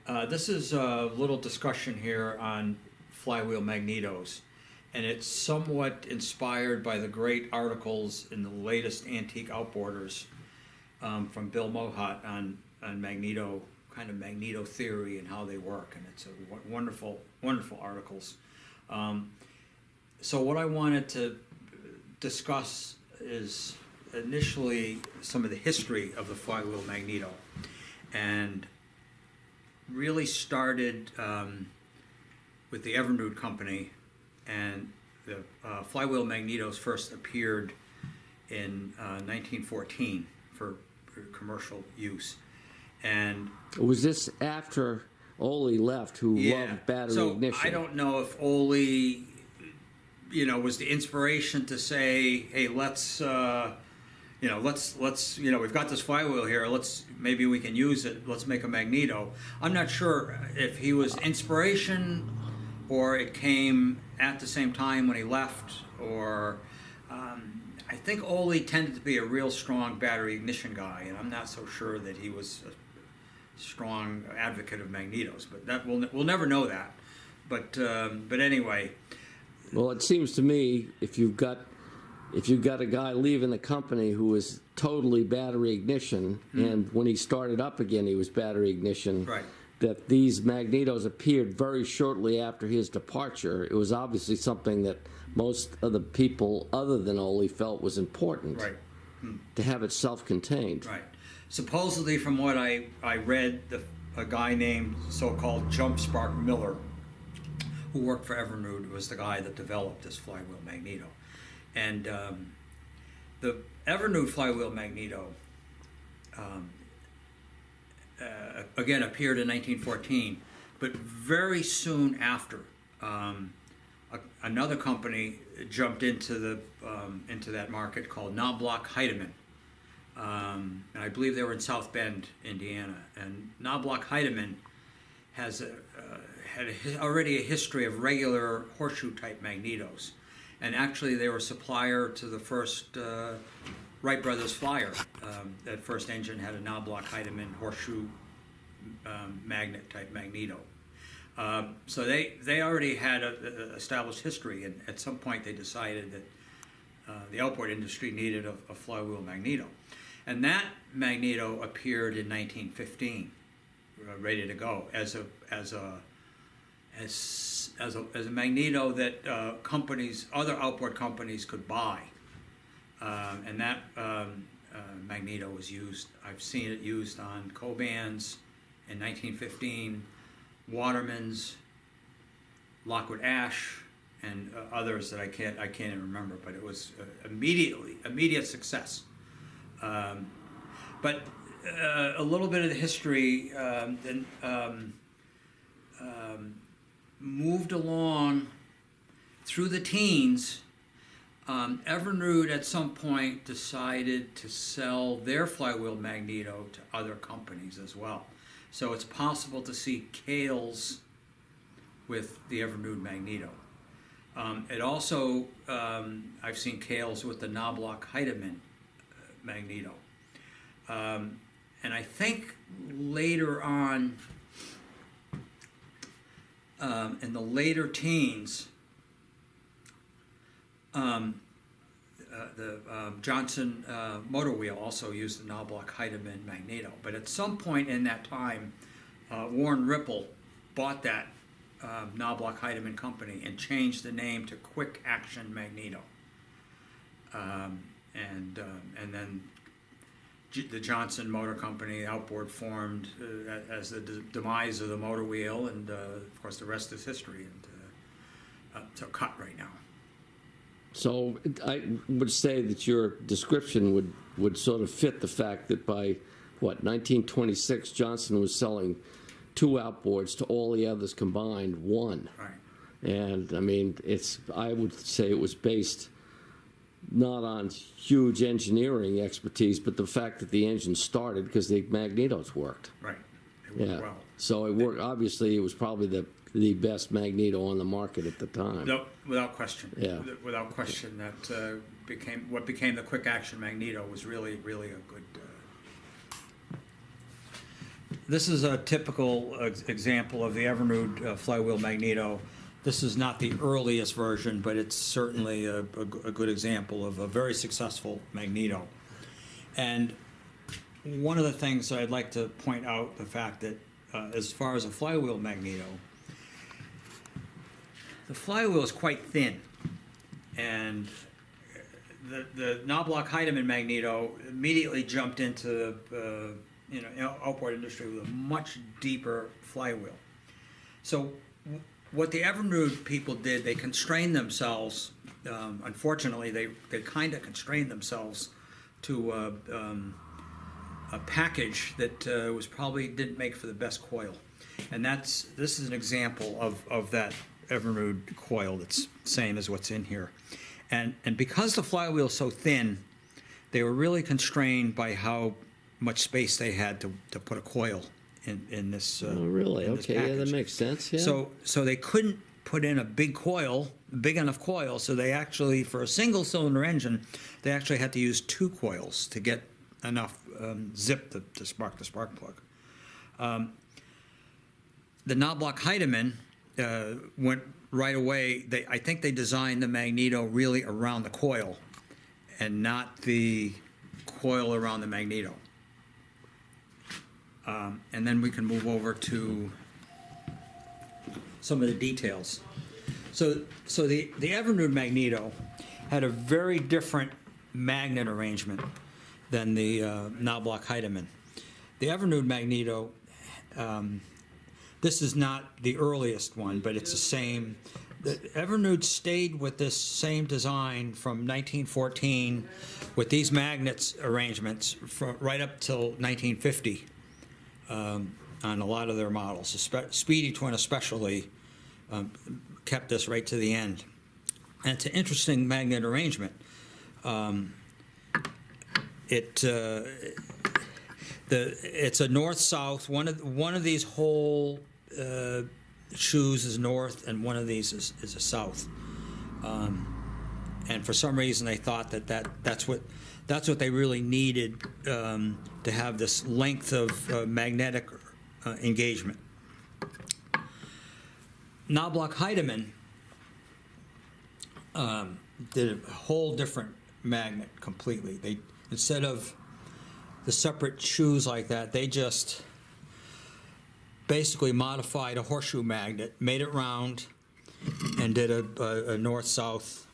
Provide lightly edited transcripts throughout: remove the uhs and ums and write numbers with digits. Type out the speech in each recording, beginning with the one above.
This is a little discussion here on flywheel magnetos, and it's somewhat inspired by the great articles in the latest Antique Outboarders from Bill Mohat on magneto, kind of magneto theory and how they work, and it's a wonderful, wonderful articles. So what I wanted to discuss is initially some of the history of the flywheel magneto, and really started with the Evernude company, and the flywheel magnetos first appeared in 1914 for commercial use. And was this after Ole left, who loved battery ignition? I don't know if Ole, was the inspiration to say, hey, let's we've got this flywheel here, maybe we can use it, let's make a magneto. I'm not sure if he was inspiration or it came at the same time when he left, or I think Ole tended to be a real strong battery ignition guy, and I'm not so sure that he was a strong advocate of magnetos, but that we'll never know that. But anyway. Well, it seems to me if you've got a guy leaving the company who was totally battery ignition, and when he started up again he was battery ignition, right, that these magnetos appeared very shortly after his departure, it was obviously something that most of the people other than Ole felt was important, right, to have it self-contained. Right. Supposedly, from what I read, a guy named so-called Jump Spark Miller, who worked for Evernude, was the guy that developed this flywheel magneto. And the Evernude flywheel magneto, again, appeared in 1914, but very soon after, another company jumped into that market called Knobloch Heidemann, and I believe they were in South Bend, Indiana. And Knobloch Heidemann had already a history of regular horseshoe-type magnetos. And actually, they were a supplier to the first Wright Brothers Flyer. That first engine had a Knobloch Heidemann horseshoe magnet-type magneto. So they already had an established history, and at some point they decided that the outboard industry needed a flywheel magneto. And that magneto appeared in 1915, ready to go as a magneto that other outboard companies could buy, and that magneto was used. I've seen it used on Cobans in 1915, Watermans, Lockwood Ash, and others that I can't even remember. But it was immediate success. But a little bit of the history then. Moved along through the teens. Evernude at some point decided to sell their flywheel magneto to other companies as well. So it's possible to see Kales with the Evernude magneto. It also, I've seen Kales with the Knobloch Heidemann magneto. And I think later on, in the later teens, the Johnson motor wheel also used the Knobloch Heidemann magneto. But at some point in that time, Warren Ripple bought that Knobloch Heidemann company and changed the name to Quick Action Magneto. And then the Johnson Motor Company, Outboard, formed as the demise of the motor wheel, and of course the rest is history. And it's a cut right now. So I would say that your description would sort of fit the fact that by 1926, Johnson was selling 2 outboards to all the others combined 1. Right. And I mean, I would say it was based not on huge engineering expertise, but the fact that the engine started because the magnetos worked. Right. It worked well. So it worked. Obviously, it was probably the best magneto on the market at the time. No, without question. Yeah. Without question, that became the quick action magneto was really, really a good. This is a typical example of the Evernude flywheel magneto. This is not the earliest version, but it's certainly a good example of a very successful magneto. And one of the things I'd like to point out, the fact that as far as a flywheel magneto, the flywheel is quite thin. And the Knobloch Heidemann magneto immediately jumped into the outboard industry with a much deeper flywheel. So what the Evernude people did, they constrained themselves. Unfortunately, they kind of constrained themselves to a package that was probably didn't make for the best coil, and this is an example of that Evernude coil that's same as what's in here, and because the flywheel is so thin, they were really constrained by how much space they had to put a coil in this. Oh, really? In this Okay, yeah, package. that makes sense. Yeah. So they couldn't put in a big enough coil. So they actually, for a single cylinder engine, they actually had to use 2 coils to get enough zip to spark the spark plug. The Knobloch Heidemann went right away. I think they designed the magneto really around the coil, and not the coil around the magneto. And then we can move over to some of the details. So the Evernude magneto had a very different magnet arrangement than the Knobloch Heidemann. The Evernude magneto, this is not the earliest one, but it's the same. The Evernude stayed with this same design from 1914 with these magnets arrangements right up till 1950 on a lot of their models. Speedy Twin especially kept this right to the end. And it's an interesting magnet arrangement. It's a north-south. One of these whole shoes is north, and one of these is a south. And for some reason, they thought that's what they really needed to have this length of magnetic engagement. Knobloch Heidemann did a whole different magnet completely. They, instead of the separate shoes like that, they just basically modified a horseshoe magnet, made it round, and did a north-south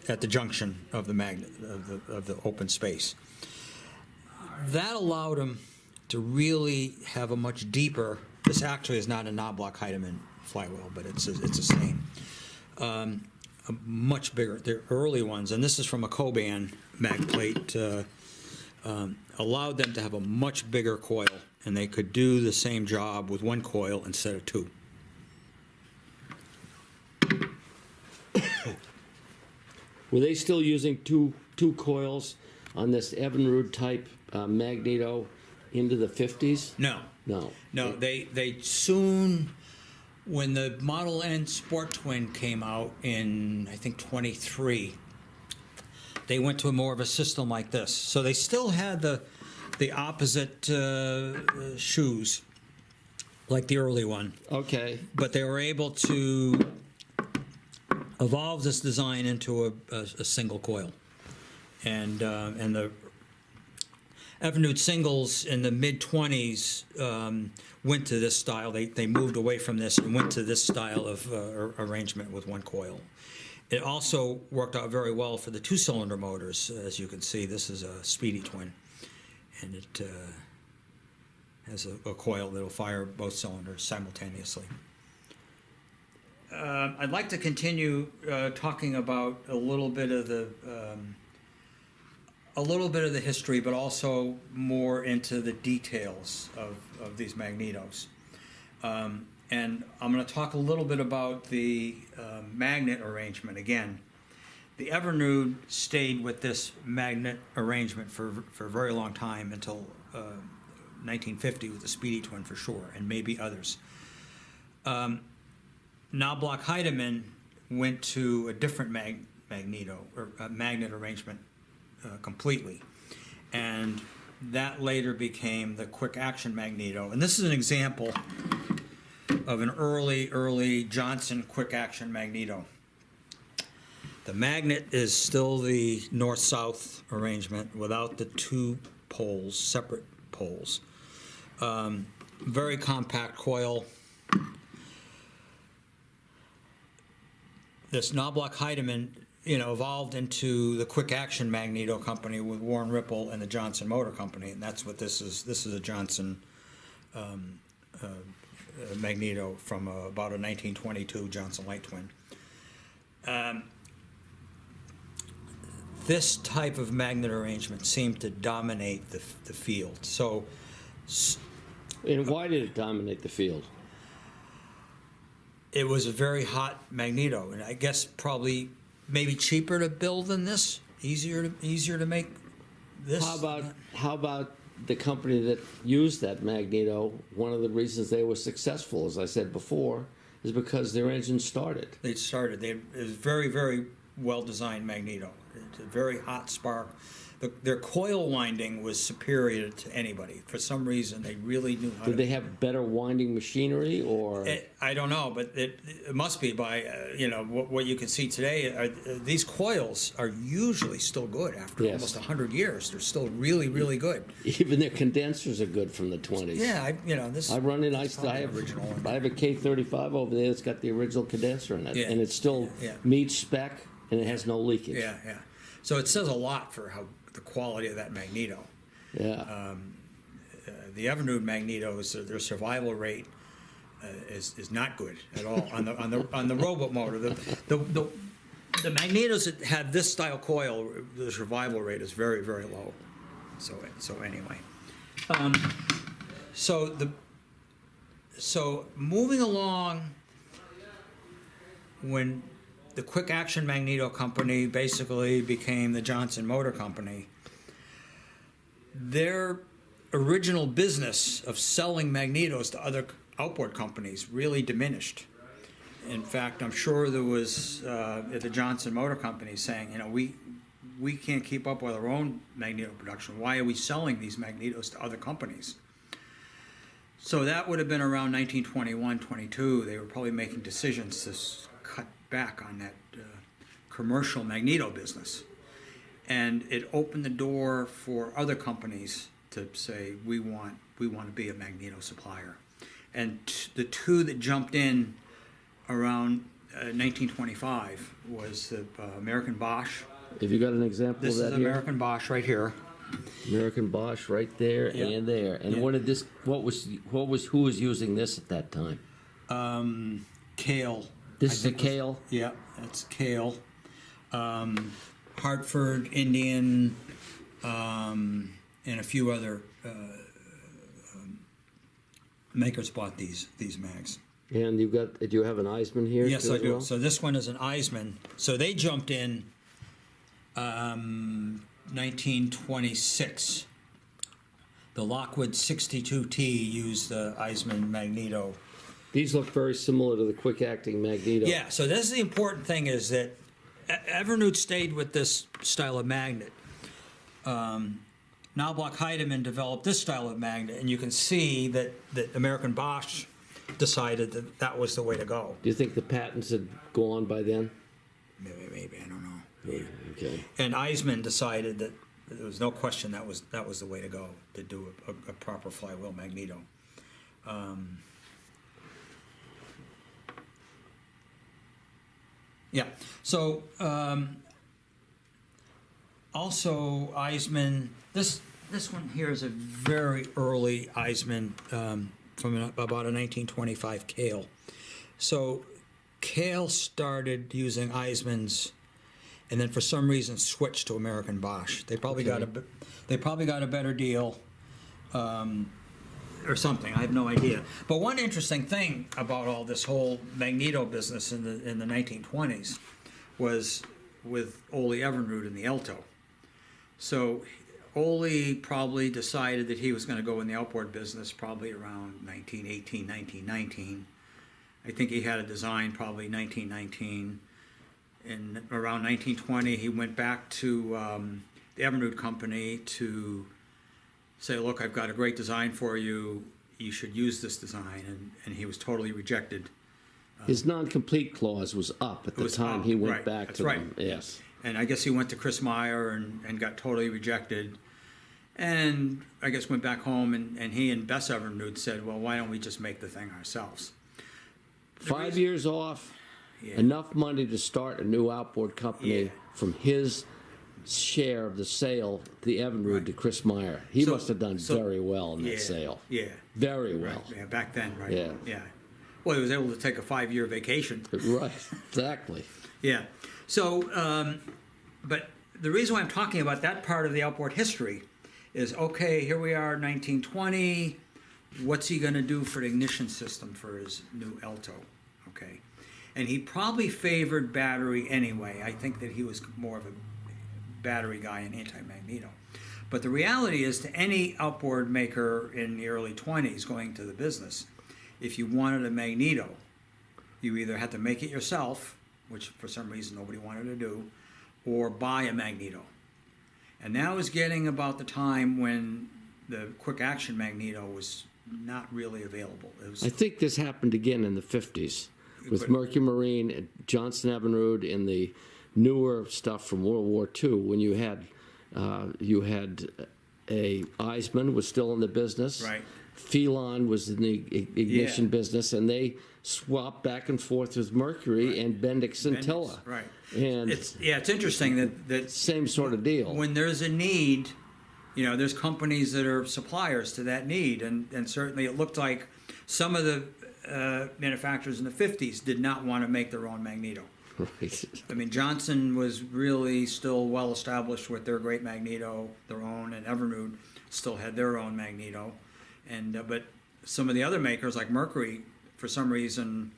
at the junction of the magnet of the open space. That allowed them to really have a much deeper. This actually is not a Knobloch Heidemann flywheel, but it's the same. A much bigger. The early ones, and this is from a Coban mag plate, allowed them to have a much bigger coil, and they could do the same job with 1 coil instead of 2. Were they still using two coils on this Evernude type magneto into the 50s? No. They soon, when the Model N Sport Twin came out in, I think, 23, they went to more of a system like this. So they still had the opposite shoes, like the early one. Okay. But they were able to evolve this design into a single coil. And the Evernude singles in the mid-20s went to this style. They moved away from this and went to this style of arrangement with 1 coil. It also worked out very well for the 2-cylinder motors. As you can see, this is a Speedy Twin, and it has a coil that will fire both cylinders simultaneously. I'd like to continue talking about a little bit of the history, but also more into the details of these magnetos. And I'm going to talk a little bit about the magnet arrangement again. The Evernude stayed with this magnet arrangement for a very long time, until 1950 with the Speedy Twin for sure, and maybe others. Knobloch Heidemann went to a different magneto or magnet arrangement completely, and that later became the quick action magneto. And this is an example of an early Johnson quick action magneto. The magnet is still the north-south arrangement without the two poles, separate poles. Very compact coil. This Knobloch Heidemann, evolved into the quick action magneto company with Warren Ripple and the Johnson Motor Company, and that's what this is. This is a Johnson magneto from about a 1922 Johnson Light Twin. This type of magnet arrangement seemed to dominate the field. So, And why did it dominate the field? it was a very hot magneto, and I guess probably maybe cheaper to build than this, easier to make this. How about the company that used that magneto? One of the reasons they were successful, as I said before, is because their engine started. It was very, very well-designed magneto. It's a very hot spark. Their coil winding was superior to anybody. For some reason, they really knew how to... Did they have better winding machinery, or...? I don't know, but it must be by, what you can see today. These coils are usually still good after almost 100 years. They're still really, really good. Even their condensers are good from the 20s. Yeah, I run in, I have a K35 over there that's got the original condenser in it, and it still meets spec, and it has no leakage. Yeah. So it says a lot for the quality of that magneto. Yeah. The Evernude magnetos, their survival rate is not good at all on the robot motor. The magnetos that have this style coil, the survival rate is very, very low. So anyway, so moving along, when the quick action magneto company basically became the Johnson Motor Company, their original business of selling magnetos to other outboard companies really diminished. In fact, I'm sure there was at the Johnson Motor Company saying, we can't keep up with our own magneto production. Why are we selling these magnetos to other companies? So that would have been around 1921, 22. They were probably making decisions to cut back on that commercial magneto business. And it opened the door for other companies to say, we want to be a magneto supplier. And the two that jumped in around 1925 was the American Bosch. Have you got an example of that here? This is American Bosch right here. American Bosch right there and there. And who was using this at that time? Kale. This is a Kale? Yeah, that's Kale. Hartford, Indian, and a few other makers bought these mags. And do you have an Eisman here? Yes, I do. Well? So this one is an Eisman. So they jumped in 1926. The Lockwood 62T used the Eisman magneto. These look very similar to the quick-acting magneto. Yeah, so this is the important thing, is that Evernude stayed with this style of magnet. Knobloch Heidemann developed this style of magnet, and you can see that American Bosch decided that was the way to go. Do you think the patents had gone by then? Maybe, I don't know. Yeah, okay. And Eisman decided that there was no question that was the way to go, to do a proper flywheel magneto. Yeah. So also Eisman. This one here is a very early Eisman from about a 1925 Kale. So Kale started using Eismans, and then for some reason switched to American Bosch. They probably got a better deal. Or something, I have no idea. But one interesting thing about all this whole magneto business in the 1920s was with Ole Evernude and the Alto. So Ole probably decided that he was going to go in the outboard business probably around 1918, 1919. I think he had a design probably 1919. And around 1920, he went back to the Evernude company to say, look, I've got a great design for you. You should use this design. And he was totally rejected. His non-complete clause was up at the time he went right, back that's to right. them. Yes. And I guess he went to Chris Meyer and got totally rejected. And I guess went back home and he and Bess Evernude said, well, why don't we just make the thing ourselves? 5 years off, Yeah. enough money to start a new outboard company Yeah. from his share of the sale, the Evinrude, to Chris Meyer. He must have done very well in that sale. Yeah. Very well. Right. Yeah, back then, right? Yeah. Yeah. Well, he was able to take a 5-year vacation. Right, exactly. Yeah. So, but the reason why I'm talking about that part of the outboard history is, okay, here we are, 1920. What's he going to do for the ignition system for his new Alto? Okay. And he probably favored battery anyway. I think that he was more of a battery guy and anti-magneto. But the reality is, to any outboard maker in the early 20s going to the business, if you wanted a magneto, you either had to make it yourself, which for some reason nobody wanted to do, or buy a magneto. And that was getting about the time when the quick action magneto was not really available. It was, I think this happened again in the 50s with But- Mercury Marine, and Johnson Evinrude, and the newer stuff from World War II, when you had a Eisman was still in the business. Right. Phelon was in the ignition Yeah. business, and they swapped back and forth with Mercury and Bendix Scintilla. right. And It's interesting that same sort of deal. when there's a need, there's companies that are suppliers to that need, and certainly it looked like some of the manufacturers in the 50s did not want to make their own magneto. Right. I mean, Johnson was really still well established with their great magneto, their own, and Evinrude still had their own magneto, and but some of the other makers like Mercury, for some reason,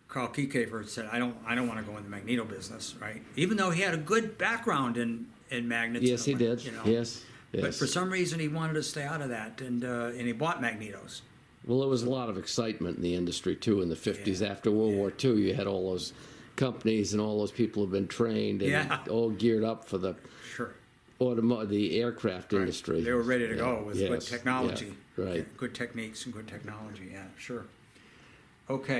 Carl Kiekafer said, I don't want to go in the magneto business, right? Even though he had a good background in magnets. Yes, he did. Yes. But for some reason, he wanted to stay out of that, and he bought magnetos. Well, there was a lot of excitement in the industry too in the 50s. Yeah. After World War II, you had all those companies and all those people have been trained and Yeah. all geared up for the Sure. the aircraft industry. They were ready to go with good Yes. technology. Yeah. Right. Good techniques and good technology, yeah, sure. Okay.